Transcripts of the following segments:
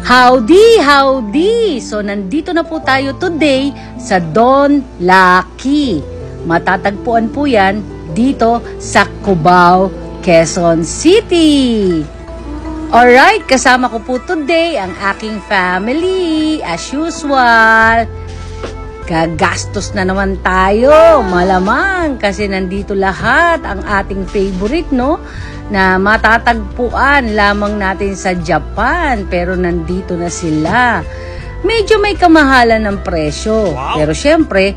Howdy, howdy! So, nandito na po tayo today sa Don Lucky. Matatagpuan po yan dito sa Cubao, Quezon City. Alright, kasama ko po today ang aking family. As usual, gagastos na naman tayo. Malamang kasi nandito lahat ang ating favorite, no? Na matatagpuan lamang natin sa Japan, pero nandito na sila. Medyo may kamahalan ng presyo. Wow. Pero syempre,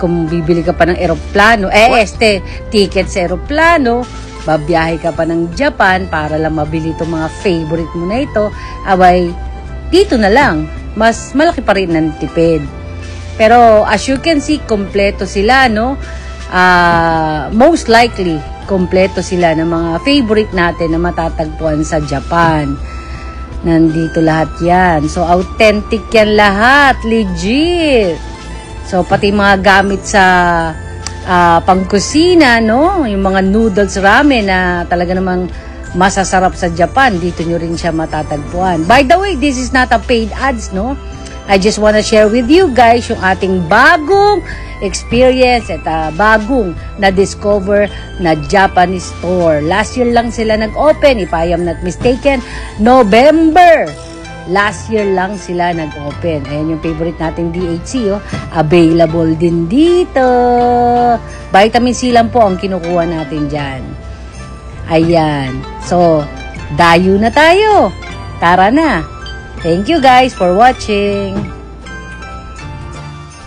kung bibili ka pa ng eroplano, ticket sa eroplano, babiyahe ka pa ng Japan para lang mabili itong mga favorite mo na ito, abay, dito na lang. Mas malaki pa rin ng tipid. Pero as you can see, kompleto sila, no? Most likely, kompleto sila ng mga favorite natin na matatagpuan sa Japan. Nandito lahat yan. So, authentic yan lahat. Legit. So, pati mga gamit sa pangkusina, no? Yung mga noodles ramen na talaga namang masasarap sa Japan. Dito nyo rin siya matatagpuan. By the way, this is not a paid ads, no? I just wanna share with you guys yung ating bagong experience at bagong na-discover na Japanese store. Last year lang sila nag-open, if I am not mistaken, November. Last year lang sila nag-open. Ayan yung favorite nating DHC, oh. Available din dito. Vitamin C lang po ang kinukuha natin dyan. Ayan. So, dayo na tayo. Tara na. Thank you guys for watching.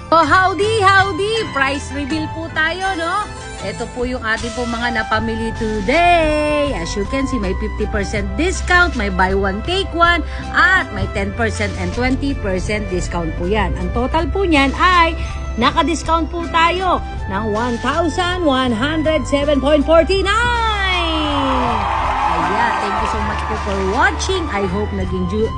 So, howdy, howdy! Price reveal po tayo, no? Ito po yung ating po mga napamili today. As you can see, may 50% discount, may buy one, take one, at may 10% and 20% discount po yan. Ang total po niyan ay naka-discount po tayo ng 1,107.49! Ayan, thank you so much po for watching. I hope nag-enjoy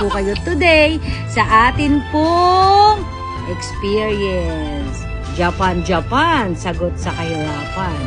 po kayo today sa atin pong experience. Japan, sagot sa kahirapan.